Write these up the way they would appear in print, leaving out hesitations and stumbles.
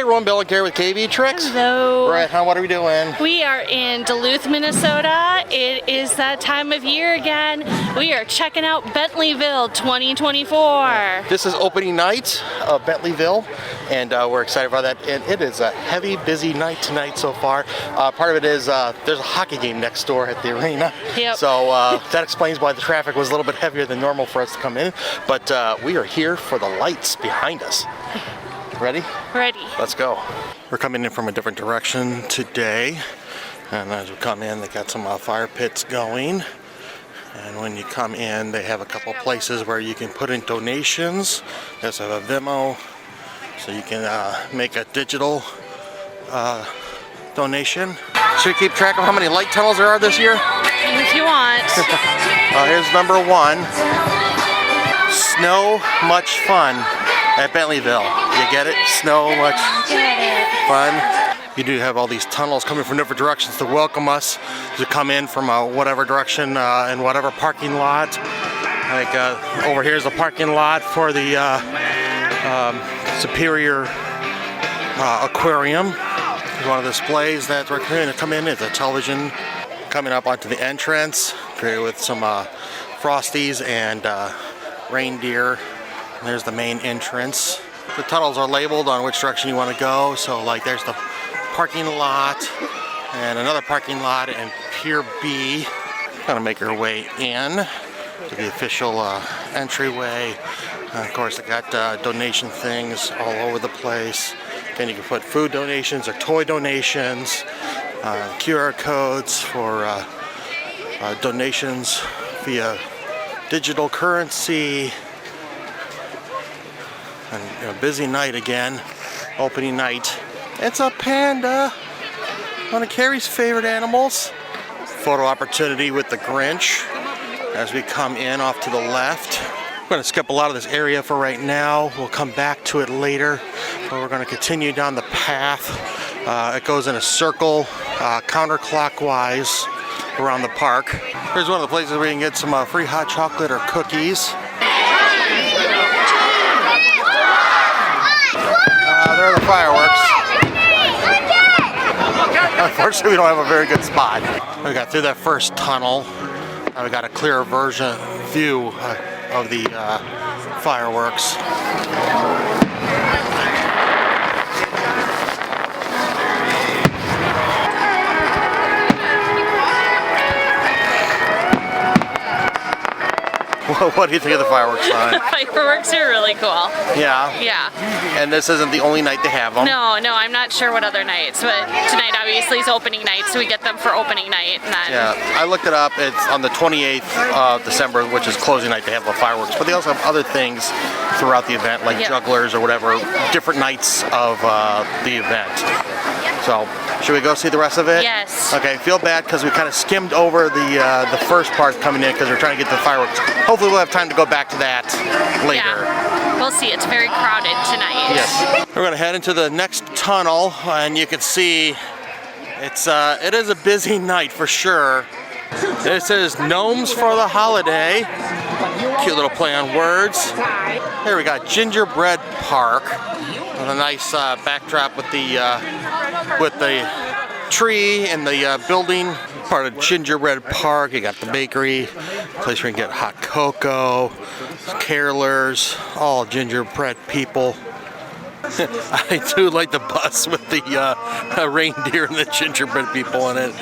Hey, everyone, Bill and Gary with KV Tricks. Hello. Right, what are we doing? We are in Duluth, Minnesota. It is that time of year again. We are checking out Bentleyville 2024. This is opening night of Bentleyville, and we're excited about that. And it is a heavy, busy night tonight so far. Part of it is there's a hockey game next door at the arena. Yep. So that explains why the traffic was a little bit heavier than normal for us to come in. But we are here for the lights behind us. Ready? Ready. Let's go. We're coming in from a different direction today, and as we come in, they got some fire pits going. And when you come in, they have a couple places where you can put in donations. There's a Venmo, so you can make a digital donation. Should we keep track of how many light tunnels there are this year? If you want. Here's number one. Snow much fun at Bentleyville. You get it? Snow much fun. You do have all these tunnels coming from different directions to welcome us to come in from whatever direction in whatever parking lot. Like over here is the parking lot for the Superior Aquarium. There's one of the displays that we're going to come in. It's a television coming up onto the entrance, created with some Frosties and reindeer. And there's the main entrance. The tunnels are labeled on which direction you want to go. So like there's the parking lot and another parking lot and Pier B. Gonna make our way in to the official entryway. Of course, they got donation things all over the place. Then you can put food donations or toy donations, QR codes for donations via digital currency. And a busy night again, opening night. It's a panda, one of Carrie's favorite animals. Photo opportunity with the Grinch as we come in off to the left. We're going to skip a lot of this area for right now. We'll come back to it later, but we're going to continue down the path. It goes in a circle, counterclockwise around the park. Here's one of the places where you can get some free hot chocolate or cookies. There are the fireworks. Unfortunately, we don't have a very good spot. We got through that first tunnel. Now we got a clearer view of the fireworks. What do you think of the fireworks sign? The fireworks are really cool. Yeah? Yeah. And this isn't the only night they have them? No, I'm not sure what other nights, but tonight obviously is opening night, so we get them for opening night. And then Yeah, I looked it up. It's on the 28th of December, which is closing night, they have the fireworks. But they also have other things throughout the event, like jugglers or whatever, different nights of the event. So, should we go see the rest of it? Yes. Okay, feel bad because we kind of skimmed over the first part coming in because we're trying to get the fireworks. Hopefully we'll have time to go back to that later. Yeah. We'll see. It's very crowded tonight. Yes. We're going to head into the next tunnel, and you can see it is a busy night for sure. This is Gnomes for the Holiday. Cute little play on words. Here we got Gingerbread Park with a nice backdrop with the tree and the building. Part of Gingerbread Park. You got the bakery, place where you can get hot cocoa, carolers, all gingerbread people. I do like the bus with the reindeer and the gingerbread people in it.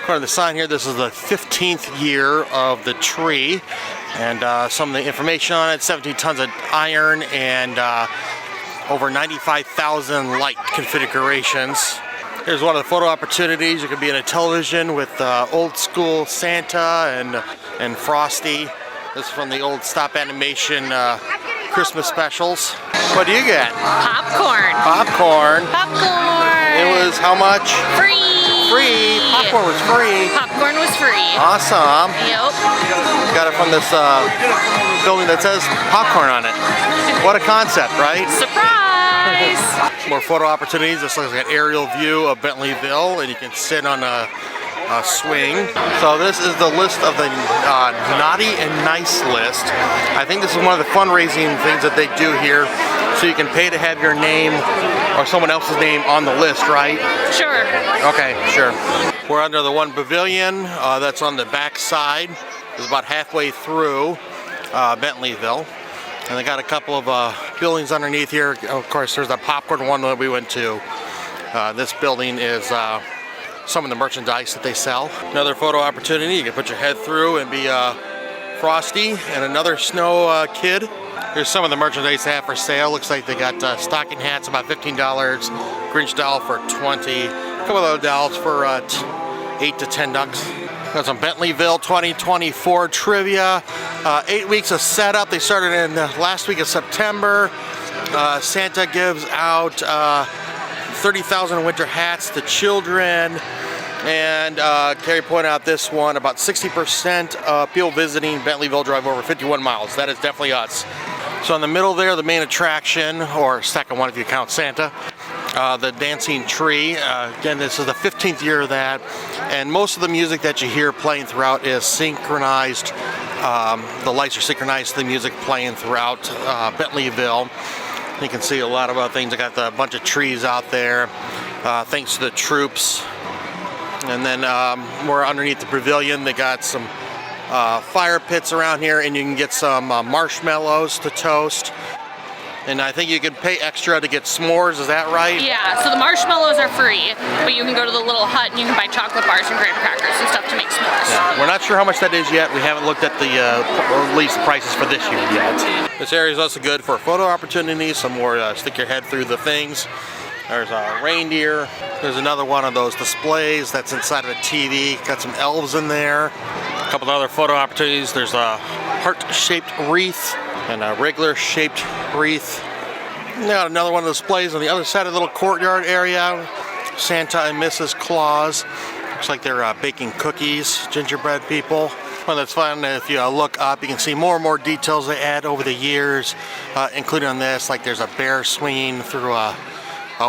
Part of the sign here, this is the 15th year of the tree, and some of the information on it: 17 tons of iron and over 95,000 light configurations. Here's one of the photo opportunities. You could be in a television with old school Santa and Frosty. This is from the old stop animation Christmas specials. What do you get? Popcorn. Popcorn. Popcorn. It was how much? Free. Free. Popcorn was free. Popcorn was free. Awesome. Yep. Got it from this building that says popcorn on it. What a concept, right? Surprise. More photo opportunities. This looks like an aerial view of Bentleyville, and you can sit on a swing. So this is the list of the naughty and nice list. I think this is one of the fundraising things that they do here. So you can pay to have your name or someone else's name on the list, right? Sure. Okay, sure. We're under the one pavilion that's on the back side. It's about halfway through Bentleyville. And they got a couple of buildings underneath here. Of course, there's the popcorn one that we went to. This building is some of the merchandise that they sell. Another photo opportunity. You can put your head through and be Frosty and another snow kid. Here's some of the merchandise they have for sale. Looks like they got stocking hats, about $15. Grinch doll for $20. A couple of other dolls for $8 to $10. Got some Bentleyville 2024 trivia. 8 weeks of setup. They started in the last week of September. Santa gives out 30,000 winter hats to children. And Carrie pointed out this one, about 60% of people visiting Bentleyville drive over 51 miles. That is definitely us. So in the middle there, the main attraction, or second one if you count Santa, the dancing tree. Again, this is the 15th year of that. And most of the music that you hear playing throughout is synchronized. The lights are synchronized to the music playing throughout Bentleyville. You can see a lot of other things. I got a bunch of trees out there, thanks to the troops. And then we're underneath the pavilion. They got some fire pits around here, and you can get some marshmallows to toast. And I think you can pay extra to get s'mores, is that right? Yeah, so the marshmallows are free, but you can go to the little hut and you can buy chocolate bars and graham crackers and stuff to make s'mores. Yeah. We're not sure how much that is yet. We haven't looked at the least prices for this year yet. This area is also good for photo opportunities, some more stick your head through the things. There's a reindeer. There's another one of those displays that's inside of a TV. Got some elves in there. A couple of other photo opportunities. There's a heart-shaped wreath and a regular-shaped wreath. Got another one of the displays on the other side of the little courtyard area. Santa and Mrs. Claus. Looks like they're baking cookies, gingerbread people. Well, that's fun. If you look up, you can see more and more details they add over the years, including on this. Like there's a bear swinging through a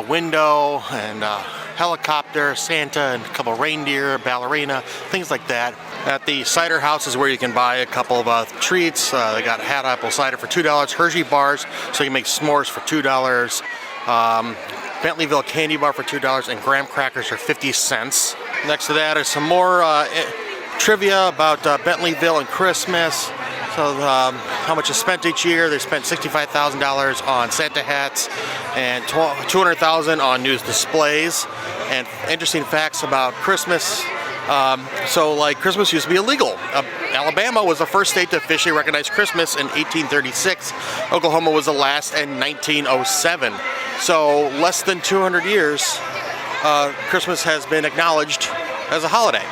window, and a helicopter, Santa, and a couple of reindeer, ballerina, things like that. At the cider house is where you can buy a couple of treats. They got hat apple cider for $2, Hershey bars, so you can make s'mores for $2, Bentleyville candy bar for $2, and graham crackers for 50 cents. Next to that is some more trivia about Bentleyville and Christmas. So how much is spent each year? They spent $65,000 on Santa hats and $200,000 on news displays. And interesting facts about Christmas. So like Christmas used to be illegal. Alabama was the first state to officially recognize Christmas in 1836. Oklahoma was the last in 1907. So less than 200 years, Christmas has been acknowledged as a holiday.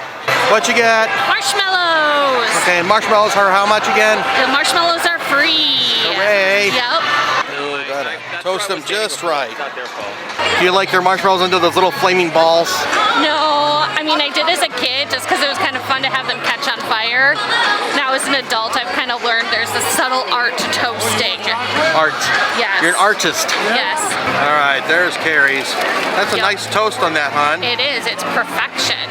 What you got? Marshmallows! Okay, marshmallows are how much again? The marshmallows are free! Hooray! Yep. Toast them just right. Do you like your marshmallows into those little flaming balls? No, I mean I did as a kid just because it was kind of fun to have them catch on fire. Now as an adult I've kind of learned there's a subtle art to toasting. Art? Yes. You're an artist? Yes. Alright, there's Carrie's. That's a nice toast on that, hon. It is, it's perfection.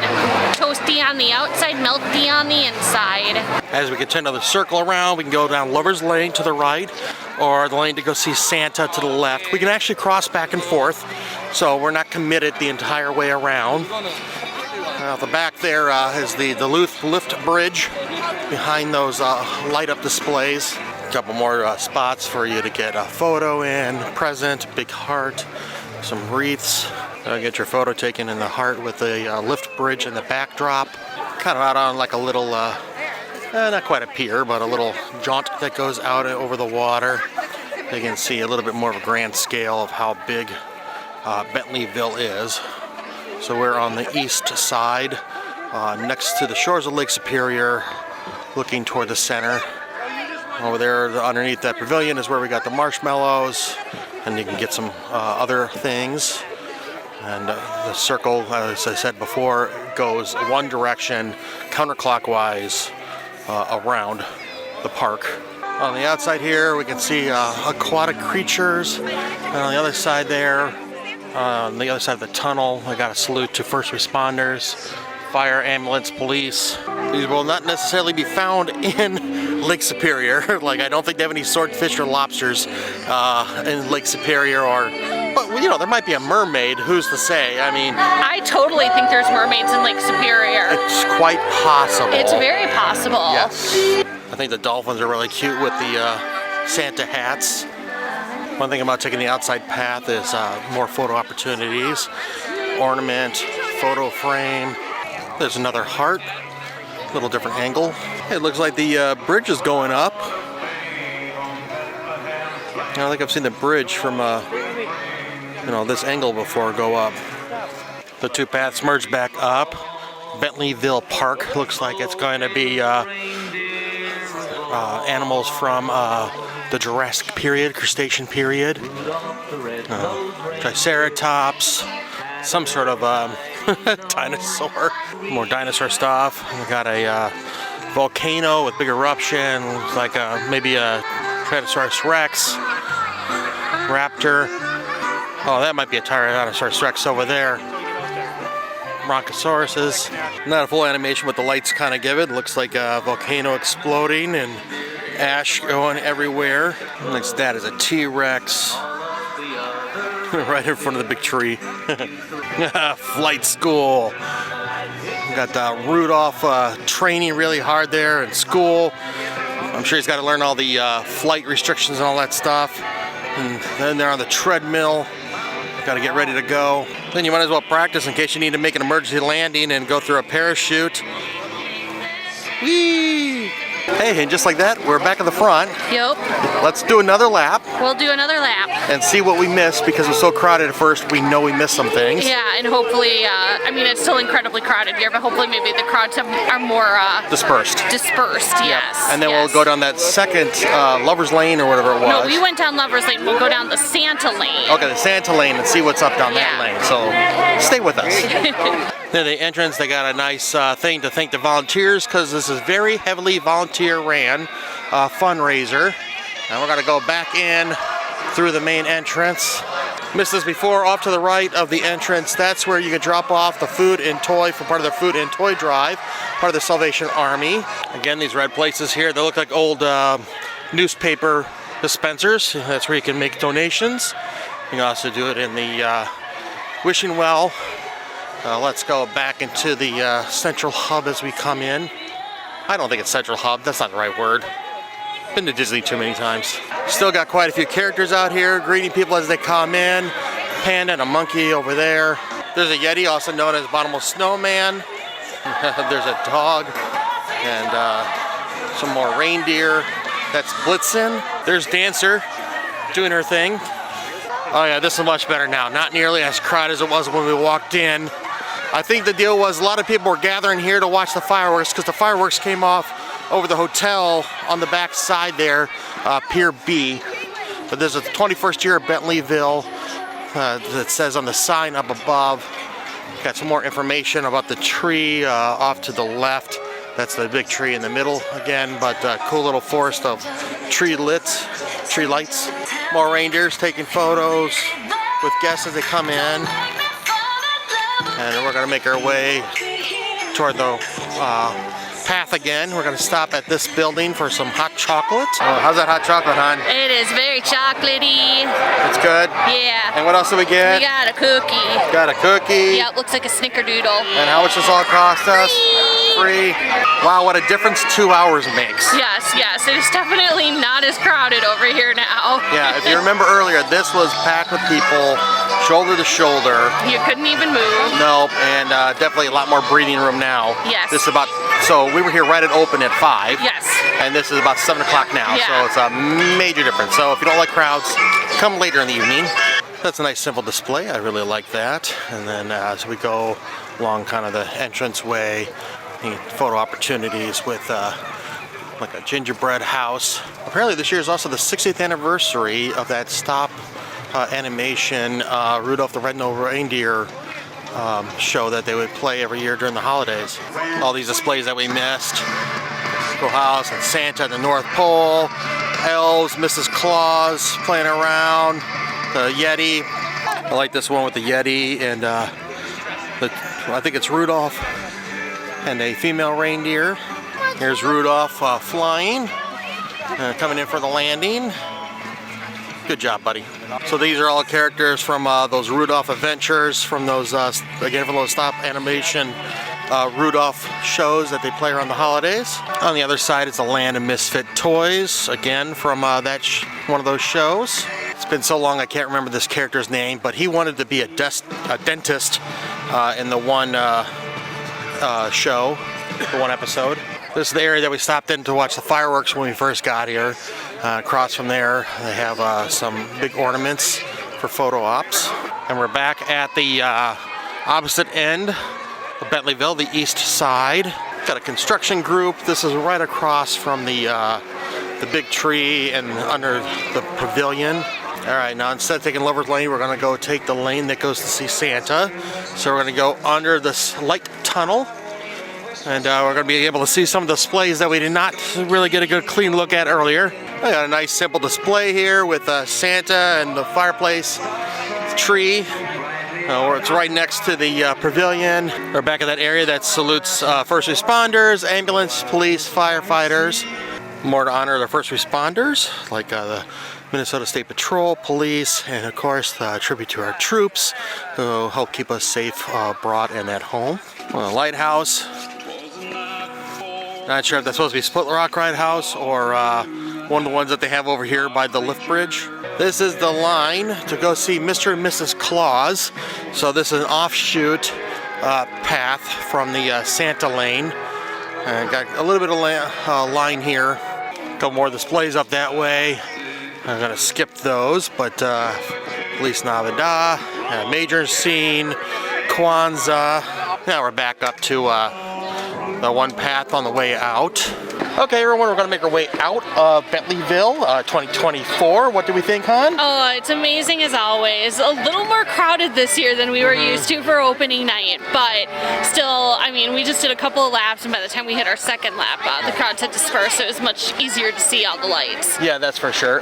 Toasty on the outside, melty on the inside. As we continue the circle around, we can go down Lover's Lane to the right, or the lane to go see Santa to the left. We can actually cross back and forth, so we're not committed the entire way around. At the back there is the Duluth lift bridge behind those light up displays. A couple more spots for you to get a photo in, present, big heart, some wreaths. Get your photo taken in the heart with the lift bridge in the backdrop. Kind of out on like a little, not quite a pier, but a little jaunt that goes out over the water. You can see a little bit more of a grand scale of how big Bentleyville is. So we're on the east side, next to the shores of Lake Superior, looking toward the center. Over there underneath that pavilion is where we got the marshmallows, and you can get some other things. And the circle, as I said before, goes one direction counterclockwise around the park. On the outside here, we can see aquatic creatures. And on the other side there, on the other side of the tunnel, I got a salute to first responders, fire, ambulance, police. These will not necessarily be found in Lake Superior. Like, I don't think they have any swordfish or lobsters in Lake Superior or But, you know, there might be a mermaid. Who's to say? I mean, I totally think there's mermaids in Lake Superior. it's quite possible. It's very possible. Yes. I think the dolphins are really cute with the Santa hats. One thing about taking the outside path is more photo opportunities. Ornament, photo frame. There's another heart. Little different angle. It looks like the bridge is going up. I don't think I've seen the bridge from this angle before go up. The two paths merge back up. Bentleyville Park looks like it's going to be animals from the Jurassic period, Cretaceous period. Triceratops, some sort of dinosaur. More dinosaur stuff. We got a volcano with big eruption. Looks like maybe a Tyrannosaurus Rex, raptor. Oh, that might be a Tyrannosaurus Rex over there. Brontosauruses. Not a full animation, but the lights kind of give it. Looks like a volcano exploding and ash going everywhere. Next to that is a T-Rex. Right in front of the big tree. Flight school. We got Rudolph training really hard there in school. I'm sure he's got to learn all the flight restrictions and all that stuff. And then they're on the treadmill. Got to get ready to go. Then you might as well practice in case you need to make an emergency landing and go through a parachute. Whee! Hey, and just like that, we're back at the front. Yep. Let's do another lap We'll do another lap. and see what we missed, because it was so crowded at first, we know we missed some things. Yeah, and hopefully, I mean, it's still incredibly crowded here, but hopefully maybe the crowds are more Dispersed. yes. And then yes. we'll go down that second Lover's Lane or whatever it was. No, we went down Lover's Lane. We'll go down the Santa Lane. Okay, the Santa Lane and see what's up down that Yeah. lane. So stay with us. Then the entrance, they got a nice thing to thank the volunteers, because this is very heavily volunteer ran fundraiser. And we're gonna go back in through the main entrance. Missed this before, off to the right of the entrance. That's where you can drop off the food and toy for part of their food and toy drive, part of the Salvation Army. Again, these red places here, they look like old newspaper dispensers. That's where you can make donations. You can also do it in the wishing well. Let's go back into the central hub as we come in. I don't think it's central hub, that's not the right word. Been to Disney too many times. Still got quite a few characters out here greeting people as they come in. Panda and a monkey over there. There's a Yeti, also known as Bottomless Snowman. There's a dog and some more reindeer. That's Blitzen. There's Dancer doing her thing. Oh yeah, this is much better now. Not nearly as crowded as it was when we walked in. I think the deal was a lot of people were gathering here to watch the fireworks, because the fireworks came off over the hotel on the back side there, Pier B. But there's a 21st year of Bentleyville that says on the sign up above. Got some more information about the tree off to the left. That's the big tree in the middle again, but cool little forest of tree lights. More reindeers taking photos with guests as they come in. And we're gonna make our way toward the path again. We're gonna stop at this building for some hot chocolate. Oh, how's that hot chocolate, hon? It is very chocolatey. It's good? Yeah. And what else do we get? We got a cookie. Got a cookie. Yeah, it looks like a snickerdoodle. And how much does this all cost us? Free. Wow, what a difference 2 hours makes. Yes, yes. It is definitely not as crowded over here now. Yeah, if you remember earlier, this was packed with people, shoulder to shoulder. You couldn't even move. Nope, and definitely a lot more breathing room now. Yes. This is about, so we were here right at open at 5. Yes. And this is about 7 o'clock now, Yeah. so it's a major difference. So if you don't like crowds, come later in the evening. That's a nice simple display, I really like that. And then as we go along kind of the entrance way, photo opportunities with like a gingerbread house. Apparently this year is also the 60th anniversary of that stop animation Rudolph the Red-Nosed Reindeer show that they would play every year during the holidays. All these displays that we missed. House and Santa at the North Pole, elves, Mrs. Claus playing around, the Yeti. I like this one with the Yeti and I think it's Rudolph and a female reindeer. Here's Rudolph flying, coming in for the landing. Good job, buddy. So these are all characters from those Rudolph Adventures, from those, again, from those stop animation Rudolph shows that they play around the holidays. On the other side is the Land of Misfit Toys, again from one of those shows. It's been so long I can't remember this character's name, but he wanted to be a dentist in the one show, the one episode. This is the area that we stopped in to watch the fireworks when we first got here. Across from there, they have some big ornaments for photo ops. And we're back at the opposite end of Bentleyville, the east side. Got a construction group. This is right across from the big tree and under the pavilion. All right, now instead of taking Lover's Lane, we're gonna go take the lane that goes to see Santa. So we're gonna go under this light tunnel. And we're going to be able to see some of the displays that we did not really get a good clean look at earlier. I got a nice simple display here with Santa and the fireplace, tree. It's right next to the pavilion. We're back in that area that salutes first responders, ambulance, police, firefighters. More to honor the first responders, like the Minnesota State Patrol, police, and of course the tribute to our troops who help keep us safe abroad and at home. Well, lighthouse. Not sure if that's supposed to be Split Rock Lighthouse or one of the ones that they have over here by the lift bridge. This is the line to go see Mr. and Mrs. Claus. So this is an offshoot path from the Santa lane. Got a little bit of line here. A couple more displays up that way. I'm gonna skip those, but Feliz Navidad, Major Scene, Kwanzaa. Now we're back up to the one path on the way out. Okay, everyone, we're going to make our way out of Bentleyville 2024. What do we think, hon? Oh, it's amazing as always. A little more crowded this year than we were used to for opening night, but still, I mean, we just did a couple of laps, and by the time we hit our second lap, the crowds had dispersed, so it was much easier to see all the lights. Yeah, that's for sure.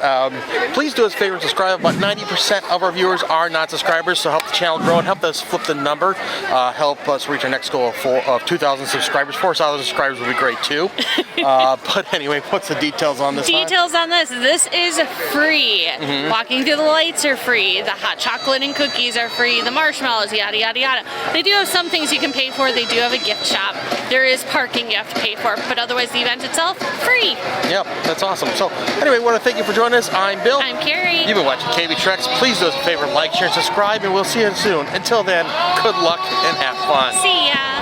Please do us a favor and subscribe. About 90% of our viewers are not subscribers, so help the channel grow and help us flip the number. Help us reach our next goal of 2,000 subscribers. 4,000 subscribers would be great, too. But anyway, what's the details on this? Details on this. This is free. Walking through the lights are free. The hot chocolate and cookies are free. The marshmallows, yada, yada, yada. They do have some things you can pay for. They do have a gift shop. There is parking you have to pay for, but otherwise the event itself, free. Yep, that's awesome. So anyway, I want to thank you for joining us. I'm Bill. I'm Carrie. You've been watching KB Treks. Please do us a favor, like, share, and subscribe, and we'll see you soon. Until then, good luck and have fun. See ya.